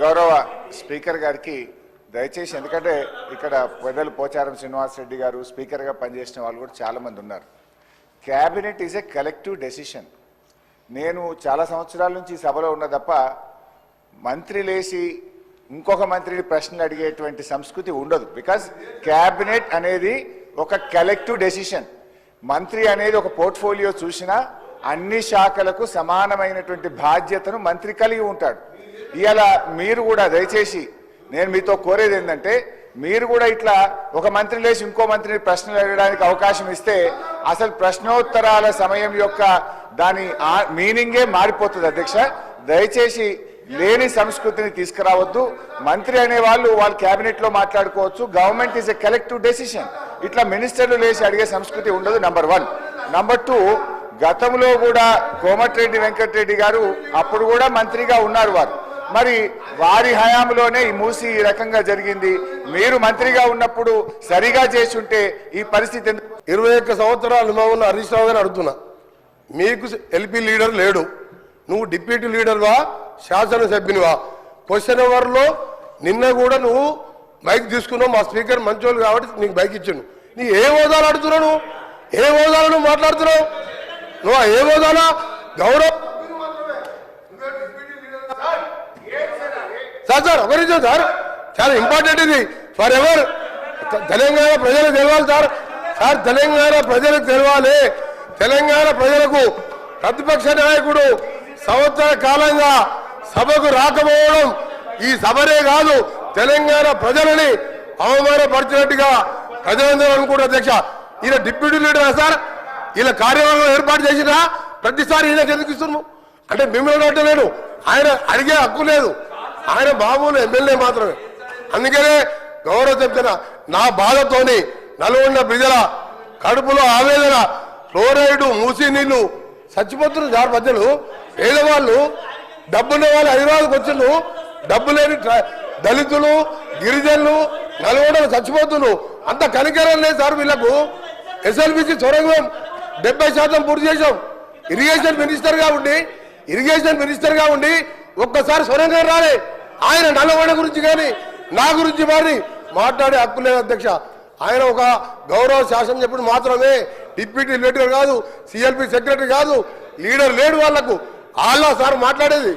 గౌరవ స్పీకర్ గారికి దయచేసి, ఎందుకంటే ఇక్కడ పెద్దలు పోచారం శ్రీనివాస్ రెడ్డి గారు స్పీకర్గా పనిచేసిన వాళ్ళు కూడా చాలామంది ఉన్నారు. Cabinet is a collective decision. నేను చాలా సంవత్సరాల నుంచి సభలో ఉన్న తప్ప మంత్రి లేచి ఇంకొక మంత్రిని ప్రశ్నలు అడిగేటువంటి సంస్కృతి ఉండదు. బికాజ్ క్యాబినెట్ అనేది ఒక కలెక్టివ్ డెసిషన్. మంత్రి అనేది ఒక పోర్ట్ఫోలియో చూసినా అన్ని శాఖలకు సమానమైనటువంటి బాధ్యతను మంత్రి కలిగి ఉంటాడు. ఇవాళ మీరు కూడా దయచేసి నేను మీతో కోరేది ఏంటంటే, మీరు కూడా ఇట్లా ఒక మంత్రి లేచి ఇంకో మంత్రిని ప్రశ్నలు అడగడానికి అవకాశం ఇస్తే అసలు ప్రశ్నోత్తరాల సమయం యొక్క దాని మీనింగే మారిపోతుంది. అధ్యక్ష, దయచేసి లేని సంస్కృతిని తీసుకురావద్దు. మంత్రి అనే వాళ్ళు క్యాబినెట్లో మాట్లాడుకోవచ్చు. Government is a collective decision. ఇట్లా మినిస్టర్లు లేచి అడిగే సంస్కృతి ఉండదు. నంబర్ 1. నంబర్ 2, గతంలో కూడా కోమటిరెడ్డి వెంకటరెడ్డి గారు అప్పుడు కూడా మంత్రిగా ఉన్నారు. మరి వారి హయాంలోనే ఈ మూసి ఈ రకంగా జరిగింది. మీరు మంత్రిగా ఉన్నప్పుడు సరిగా చేసి ఉంటే ఈ పరిస్థితి 21 సంవత్సరాల అనుభవం ఉన్న హరీష్ రావు గారిని అడుగుతున్నా, మీకు ఎల్పీ లీడర్ లేడు, నువ్వు డిప్యూటీ లీడర్వా శాసనసభ్యునివా? క్వశ్చన్ అవర్లో నిన్న కూడా నువ్వు మైక్ తీసుకున్నావు. మా స్పీకర్ మంచోళ్ళు కాబట్టి నీకు మైక్ ఇచ్చాను. నీ ఏ హోదాలు అడుగుతున్నావు? ఏ హోదాలు నువ్వు మాట్లాడుతున్నావు? నువ్వు ఏ హోదాలా? గౌరవ్ సార్ ఒక నిమిషం సార్, చాలా ఇంపార్టెంట్ ఇది ఫర్ ఎవర్. తెలంగాణ ప్రజలకు తెలవాలి సార్. సార్ తెలంగాణ ప్రజలకు తెలవాలి. తెలంగాణ ప్రజలకు ప్రతిపక్ష నాయకుడు సంవత్సర కాలంగా సభకు రాకపోవడం ఈ సభనే కాదు, తెలంగాణ ప్రజలని అవమానపరిచినట్టుగా ప్రజలందరూ అనుకుంటారు. అధ్యక్ష, ఈయన డిప్యూటీ లీడరా సార్? ఈయన కార్యవర్గం ఏర్పాటు చేసినా ప్రతిసారి ఈయనకి ఎందుకు ఇస్తున్నాం అంటే మిమ్మల్ని అడగలేడు. ఆయన అడిగే హక్కు లేదు. ఆయన మామూలు ఎమ్మెల్యే మాత్రమే. అందుకనే గౌరవ చెప్తున్నా, నా బాధతోని నల్గొండ ప్రజల కడుపులో ఆవేదన, ఫ్లోరైడ్ మూసి నీళ్లు చచ్చిపోతున్నారు సార్. ప్రజలు పేదవాళ్ళు, డబ్బున్న వాళ్ళు హైదరాబాద్కి వచ్చిండ్రు, డబ్బు లేని దళితులు గిరిజనులు నల్గొండలు చచ్చిపోతున్నారు. అంత కనికరం లేదు సార్ వీళ్ళకు. ఎస్ఎల్బిసి సొరంగం 70% పూర్తి చేశాం. ఇరిగేషన్ మినిస్టర్గా ఉండి ఒక్కసారి సొరంగం రాలే. ఆయన నల్లగొండ గురించి కానీ నా గురించి మరి మాట్లాడే హక్కు లేదు అధ్యక్ష. ఆయన ఒక గౌరవ శాసనం చెప్పిన మాత్రమే, డిప్యూటీ లీడర్ కాదు, సిఎల్పి సెక్రటరీ కాదు, లీడర్ లేడు. వాళ్లకు సార్ మాట్లాడేది.